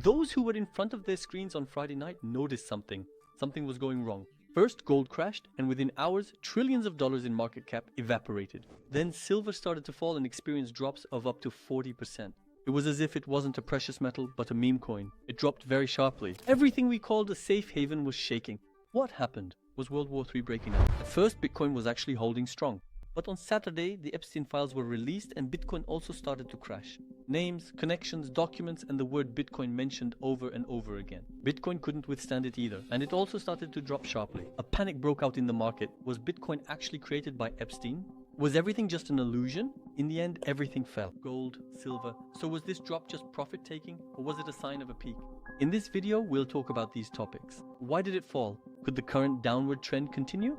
Those who were in front of their screens on Friday night noticed something. Something was going wrong. First, gold crashed, and within hours, trillions of dollars in market cap evaporated. Then silver started to fall and experienced drops of up to 40%. It was as if it wasn't a precious metal, but a meme coin. It dropped very sharply. Everything we called a safe haven was shaking. What happened? Was World War III breaking out? At first, Bitcoin was actually holding strong. But on Saturday, the Epstein files were released and Bitcoin also started to crash. Names, connections, documents, and the word Bitcoin mentioned over and over again. Bitcoin couldn't withstand it either, and it also started to drop sharply. A panic broke out in the market. Was Bitcoin actually created by Epstein? Was everything just an illusion? In the end, everything fell. Gold, silver. So was this drop just profit taking, or was it a sign of a peak? In this video, we'll talk about these topics. Why did it fall? Could the current downward trend continue?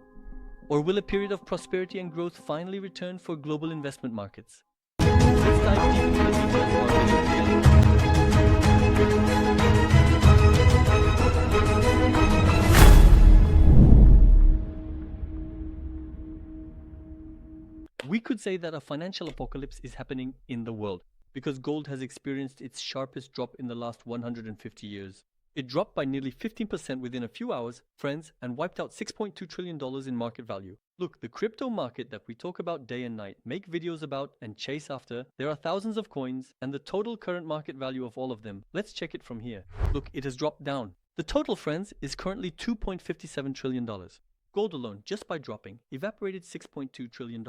Or will a period of prosperity and growth finally return for global investment markets? Let's dive deep into the details of our video. We could say that a financial apocalypse is happening in the world because gold has experienced its sharpest drop in the last 150 years. It dropped by nearly 15% within a few hours, friends, and wiped out $6.2 trillion in market value. Look, the crypto market that we talk about day and night, make videos about, and chase after, there are thousands of coins, and the total current market value of all of them. Let's check it from here. Look, it has dropped down. The total, friends, is currently $2.57 trillion. Gold alone, just by dropping, evaporated $6.2 trillion.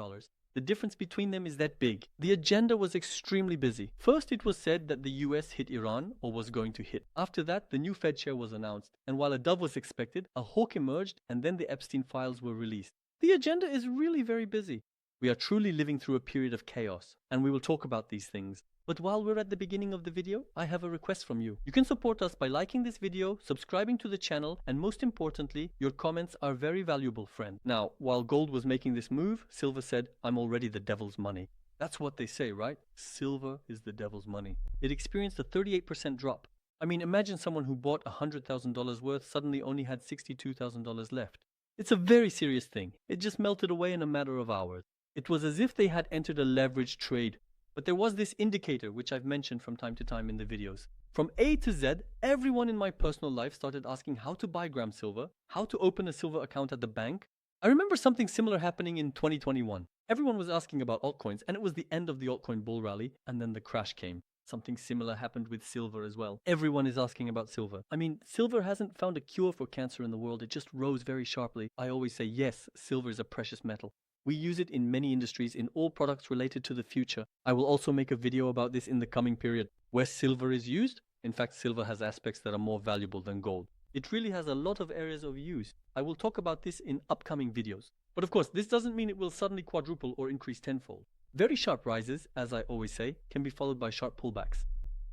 The difference between them is that big. The agenda was extremely busy. First, it was said that the US hit Iran, or was going to hit. After that, the new Fed chair was announced, and while a dove was expected, a hawk emerged, and then the Epstein files were released. The agenda is really very busy. We are truly living through a period of chaos, and we will talk about these things. But while we're at the beginning of the video, I have a request from you. You can support us by liking this video, subscribing to the channel, and most importantly, your comments are very valuable, friend. Now, while gold was making this move, silver said, "I'm already the devil's money." That's what they say, right? Silver is the devil's money. It experienced a 38% drop. I mean, imagine someone who bought $100,000 worth suddenly only had $62,000 left. It's a very serious thing. It just melted away in a matter of hours. It was as if they had entered a leveraged trade. But there was this indicator, which I've mentioned from time to time in the videos. From A to Z, everyone in my personal life started asking how to buy gram silver, how to open a silver account at the bank. I remember something similar happening in 2021. Everyone was asking about altcoins, and it was the end of the altcoin bull rally, and then the crash came. Something similar happened with silver as well. Everyone is asking about silver. I mean, silver hasn't found a cure for cancer in the world. It just rose very sharply. I always say, yes, silver is a precious metal. We use it in many industries, in all products related to the future. I will also make a video about this in the coming period. Where silver is used, in fact, silver has aspects that are more valuable than gold. It really has a lot of areas of use. I will talk about this in upcoming videos. But of course, this doesn't mean it will suddenly quadruple or increase tenfold. Very sharp rises, as I always say, can be followed by sharp pullbacks.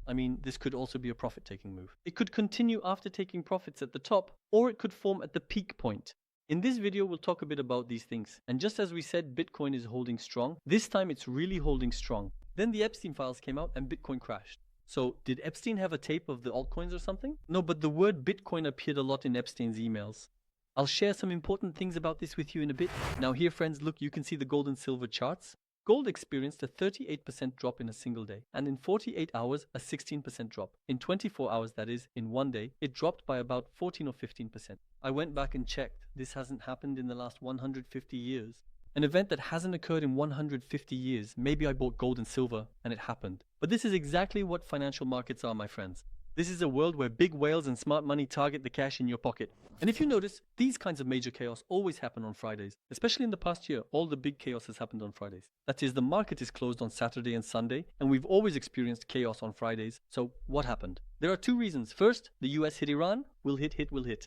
I mean, this could also be a profit-taking move. It could continue after taking profits at the top, or it could form at the peak point. In this video, we'll talk a bit about these things. And just as we said, Bitcoin is holding strong, this time it's really holding strong. Then the Epstein files came out and Bitcoin crashed. So, did Epstein have a tape of the altcoins or something? No, but the word Bitcoin appeared a lot in Epstein's emails. I'll share some important things about this with you in a bit. Now here, friends, look, you can see the gold and silver charts. Gold experienced a 38% drop in a single day, and in 48 hours, a 16% drop. In 24 hours, that is, in one day, it dropped by about 14 or 15%. I went back and checked. This hasn't happened in the last 150 years. An event that hasn't occurred in 150 years. Maybe I bought gold and silver, and it happened. But this is exactly what financial markets are, my friends. This is a world where big whales and smart money target the cash in your pocket. And if you notice, these kinds of major chaos always happen on Fridays. Especially in the past year, all the big chaos has happened on Fridays. That is, the market is closed on Saturday and Sunday, and we've always experienced chaos on Fridays. So what happened? There are two reasons. First, the US hit Iran. Will hit.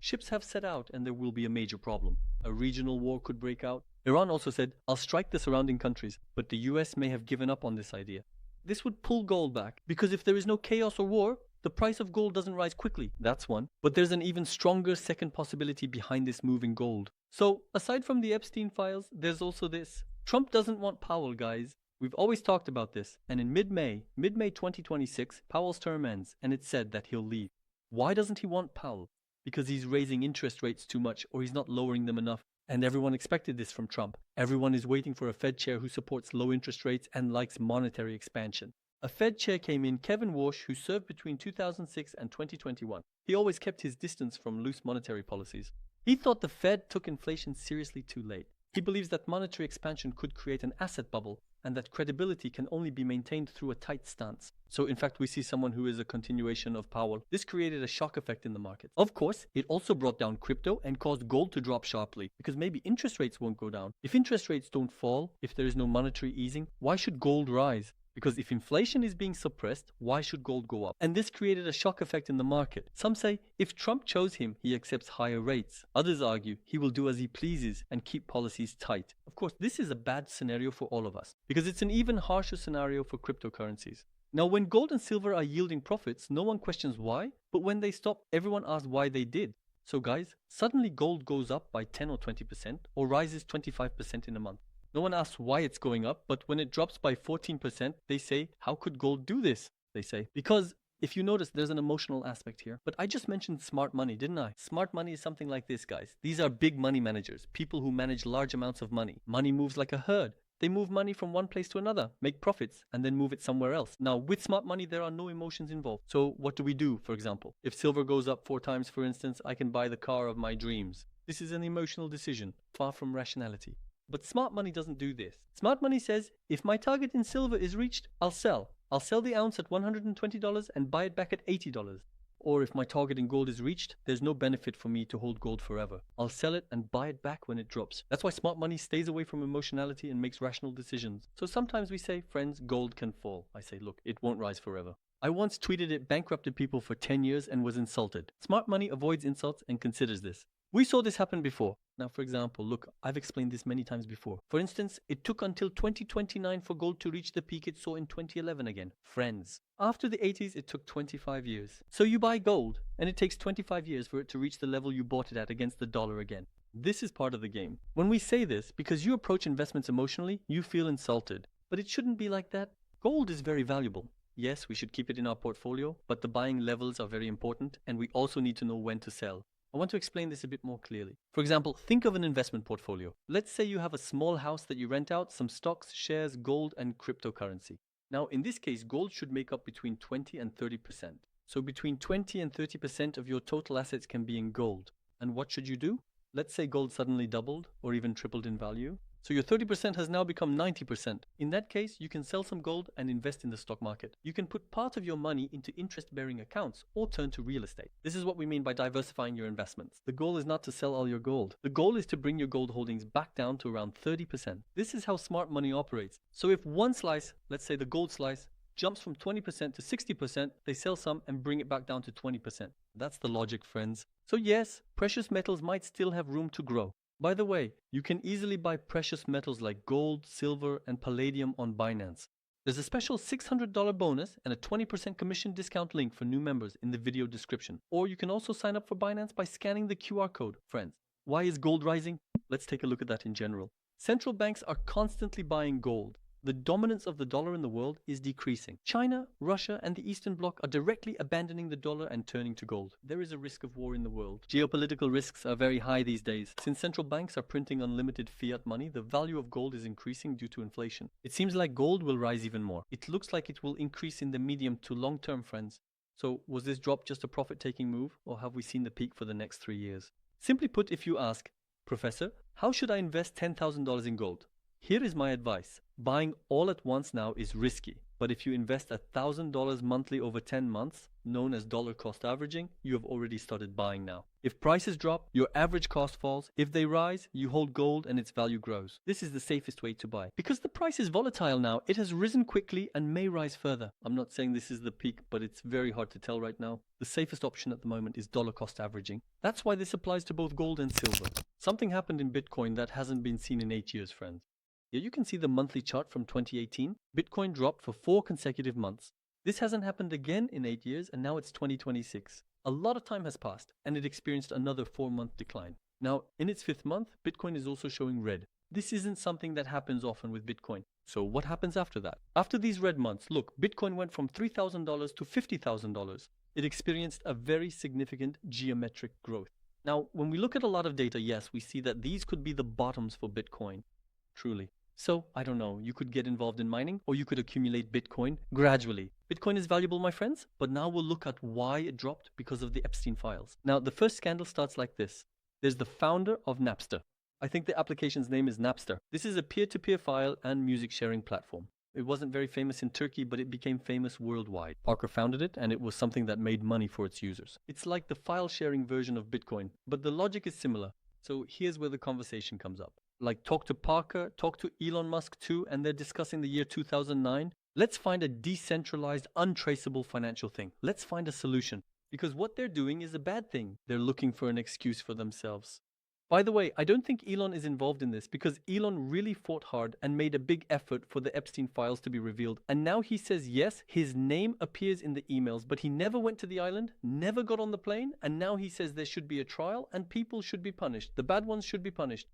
Ships have set out, and there will be a major problem. A regional war could break out. Iran also said, "I'll strike the surrounding countries," but the US may have given up on this idea. This would pull gold back, because if there is no chaos or war, the price of gold doesn't rise quickly. That's one. But there's an even stronger second possibility behind this move in gold. So, aside from the Epstein files, there's also this. Trump doesn't want Powell, guys. We've always talked about this. And in mid-May 2026, Powell's term ends, and it's said that he'll leave. Why doesn't he want Powell? Because he's raising interest rates too much, or he's not lowering them enough. And everyone expected this from Trump. Everyone is waiting for a Fed chair who supports low interest rates and likes monetary expansion. A Fed chair came in, Kevin Warsh, who served between 2006 and 2021. He always kept his distance from loose monetary policies. He thought the Fed took inflation seriously too late. He believes that monetary expansion could create an asset bubble and that credibility can only be maintained through a tight stance. So in fact, we see someone who is a continuation of Powell. This created a shock effect in the market. Of course, it also brought down crypto and caused gold to drop sharply because maybe interest rates won't go down. If interest rates don't fall, if there is no monetary easing, why should gold rise? Because if inflation is being suppressed, why should gold go up? And this created a shock effect in the market. Some say if Trump chose him, he accepts higher rates. Others argue he will do as he pleases and keep policies tight. Of course, this is a bad scenario for all of us because it's an even harsher scenario for cryptocurrencies. Now, when gold and silver are yielding profits, no one questions why, but when they stop, everyone asks why they did. So guys, suddenly gold goes up by 10 or 20% or rises 25% in a month. No one asks why it's going up, but when it drops by 14%, they say, how could gold do this? They say, because if you notice, there's an emotional aspect here. But I just mentioned smart money, didn't I? Smart money is something like this, guys. These are big money managers, people who manage large amounts of money. Money moves like a herd. They move money from one place to another, make profits, and then move it somewhere else. Now, with smart money, there are no emotions involved. So what do we do, for example? If silver goes up 4 times, for instance, I can buy the car of my dreams. This is an emotional decision, far from rationality. But smart money doesn't do this. Smart money says, if my target in silver is reached, I'll sell. I'll sell the ounce at $120 and buy it back at $80. Or if my target in gold is reached, there's no benefit for me to hold gold forever. I'll sell it and buy it back when it drops. That's why smart money stays away from emotionality and makes rational decisions. So sometimes we say, friends, gold can fall. I say, look, it won't rise forever. I once tweeted it bankrupted people for 10 years and was insulted. Smart money avoids insults and considers this. We saw this happen before. Now, for example, look, I've explained this many times before. For instance, it took until 2029 for gold to reach the peak it saw in 2011 again. Friends. After the 80s, it took 25 years. So you buy gold, and it takes 25 years for it to reach the level you bought it at against the dollar again. This is part of the game. When we say this, because you approach investments emotionally, you feel insulted. But it shouldn't be like that. Gold is very valuable. Yes, we should keep it in our portfolio, but the buying levels are very important, and we also need to know when to sell. I want to explain this a bit more clearly. For example, think of an investment portfolio. Let's say you have a small house that you rent out, some stocks, shares, gold, and cryptocurrency. Now, in this case, gold should make up between 20 and 30%. So between 20 and 30% of your total assets can be in gold. And what should you do? Let's say gold suddenly doubled or even tripled in value. So your 30% has now become 90%. In that case, you can sell some gold and invest in the stock market. You can put part of your money into interest-bearing accounts or turn to real estate. This is what we mean by diversifying your investments. The goal is not to sell all your gold. The goal is to bring your gold holdings back down to around 30%. This is how smart money operates. So if one slice, let's say the gold slice, jumps from 20% to 60%, they sell some and bring it back down to 20%. That's the logic, friends. So yes, precious metals might still have room to grow. By the way, you can easily buy precious metals like gold, silver, and palladium on Binance. There's a special $600 bonus and a 20% commission discount link for new members in the video description. Or you can also sign up for Binance by scanning the QR code, friends. Why is gold rising? Let's take a look at that in general. Central banks are constantly buying gold. The dominance of the dollar in the world is decreasing. China, Russia, and the Eastern Bloc are directly abandoning the dollar and turning to gold. There is a risk of war in the world. Geopolitical risks are very high these days. Since central banks are printing unlimited fiat money, the value of gold is increasing due to inflation. It seems like gold will rise even more. It looks like it will increase in the medium to long term, friends. So was this drop just a profit-taking move, or have we seen the peak for the next 3 years? Simply put, if you ask, Professor, how should I invest $10,000 in gold? Here is my advice. Buying all at once now is risky, but if you invest $1,000 monthly over 10 months, known as dollar cost averaging, you have already started buying now. If prices drop, your average cost falls. If they rise, you hold gold and its value grows. This is the safest way to buy. Because the price is volatile now, it has risen quickly and may rise further. I'm not saying this is the peak, but it's very hard to tell right now. The safest option at the moment is dollar cost averaging. That's why this applies to both gold and silver. Something happened in Bitcoin that hasn't been seen in 8 years, friends. Here you can see the monthly chart from 2018. Bitcoin dropped for 4 consecutive months. This hasn't happened again in 8 years, and now it's 2026. A lot of time has passed, and it experienced another 4-month decline. Now, in its 5th month, Bitcoin is also showing red. This isn't something that happens often with Bitcoin. So what happens after that? After these red months, look, Bitcoin went from $3,000 to $50,000. It experienced a very significant geometric growth. Now, when we look at a lot of data, yes, we see that these could be the bottoms for Bitcoin. Truly. So, I don't know, you could get involved in mining or you could accumulate Bitcoin gradually. Bitcoin is valuable, my friends, but now we'll look at why it dropped because of the Epstein files. Now, the first scandal starts like this. There's the founder of Napster. I think the application's name is Napster. This is a peer-to-peer file and music sharing platform. It wasn't very famous in Turkey, but it became famous worldwide. Parker founded it, and it was something that made money for its users. It's like the file sharing version of Bitcoin, but the logic is similar. So here's where the conversation comes up. Like, talk to Parker, talk to Elon Musk too, and they're discussing the year 2009. Let's find a decentralized, untraceable financial thing. Let's find a solution. Because what they're doing is a bad thing. They're looking for an excuse for themselves. By the way, I don't think Elon is involved in this because Elon really fought hard and made a big effort for the Epstein files to be revealed. And now he says yes, his name appears in the emails, but he never went to the island, never got on the plane, and now he says there should be a trial and people should be punished. The bad ones should be punished.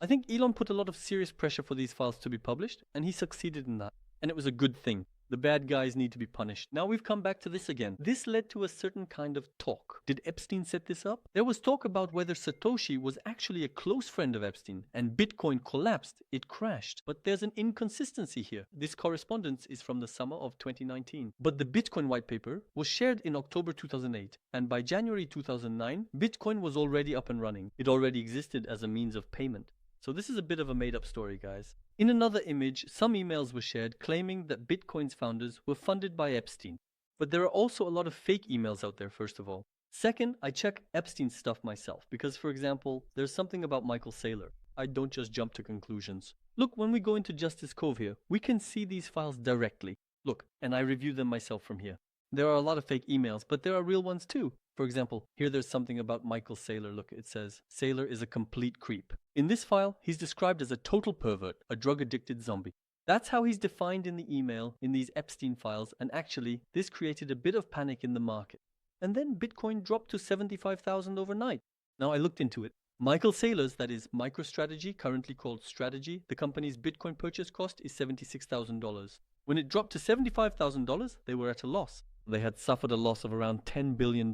I think Elon put a lot of serious pressure for these files to be published, and he succeeded in that. And it was a good thing. The bad guys need to be punished. Now we've come back to this again. This led to a certain kind of talk. Did Epstein set this up? There was talk about whether Satoshi was actually a close friend of Epstein, and Bitcoin collapsed, it crashed. But there's an inconsistency here. This correspondence is from the summer of 2019. But the Bitcoin white paper was shared in October 2008, and by January 2009, Bitcoin was already up and running. It already existed as a means of payment. So this is a bit of a made-up story, guys. In another image, some emails were shared claiming that Bitcoin's founders were funded by Epstein. But there are also a lot of fake emails out there, first of all. Second, I check Epstein's stuff myself because, for example, there's something about Michael Saylor. I don't just jump to conclusions. Look, when we go into Justice Cove here, we can see these files directly. Look, and I review them myself from here. There are a lot of fake emails, but there are real ones too. For example, here there's something about Michael Saylor. Look, it says, Saylor is a complete creep. In this file, he's described as a total pervert, a drug-addicted zombie. That's how he's defined in the email in these Epstein files, and actually, this created a bit of panic in the market. And then Bitcoin dropped to 75,000 overnight. Now I looked into it. Michael Saylor's, that is MicroStrategy, currently called Strategy, the company's Bitcoin purchase cost is $76,000. When it dropped to $75,000, they were at a loss. They had suffered a loss of around $10 billion.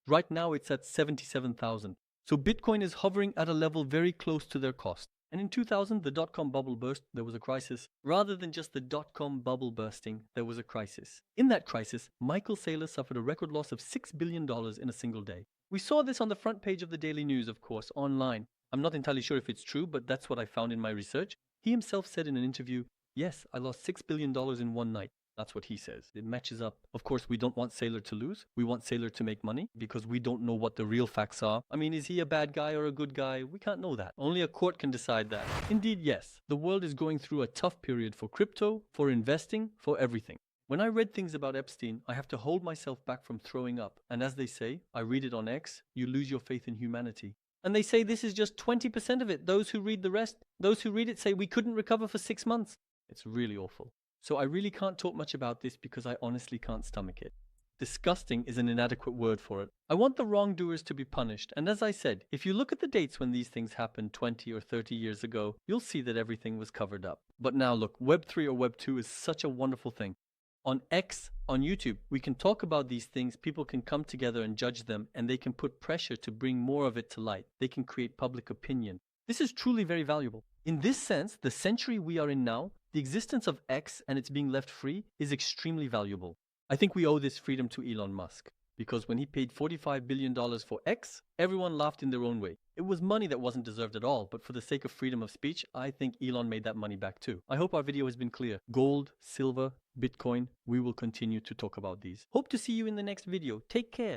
Right now it's at 77,000. So Bitcoin is hovering at a level very close to their cost. And in 2000, the dot-com bubble burst, there was a crisis. Rather than just the dot-com bubble bursting, there was a crisis. In that crisis, Michael Saylor suffered a record loss of $6 billion in a single day. We saw this on the front page of the Daily News, of course, online. I'm not entirely sure if it's true, but that's what I found in my research. He himself said in an interview, yes, I lost $6 billion in one night. That's what he says. It matches up. Of course, we don't want Saylor to lose. We want Saylor to make money because we don't know what the real facts are. I mean, is he a bad guy or a good guy? We can't know that. Only a court can decide that. Indeed, yes. The world is going through a tough period for crypto, for investing, for everything. When I read things about Epstein, I have to hold myself back from throwing up. And as they say, I read it on X, you lose your faith in humanity. And they say this is just 20% of it. Those who read the rest, those who read it say we couldn't recover for 6 months. It's really awful. So I really can't talk much about this because I honestly can't stomach it. Disgusting is an inadequate word for it. I want the wrongdoers to be punished, and as I said, if you look at the dates when these things happened 20 or 30 years ago, you'll see that everything was covered up. But now look, Web 3 or Web 2 is such a wonderful thing. On X, on YouTube, we can talk about these things, people can come together and judge them, and they can put pressure to bring more of it to light. They can create public opinion. This is truly very valuable. In this sense, the century we are in now, the existence of X and it's being left free is extremely valuable. I think we owe this freedom to Elon Musk, because when he paid $45 billion for X, everyone laughed in their own way. It was money that wasn't deserved at all, but for the sake of freedom of speech, I think Elon made that money back too. I hope our video has been clear. Gold, silver, Bitcoin, we will continue to talk about these. Hope to see you in the next video. Take care.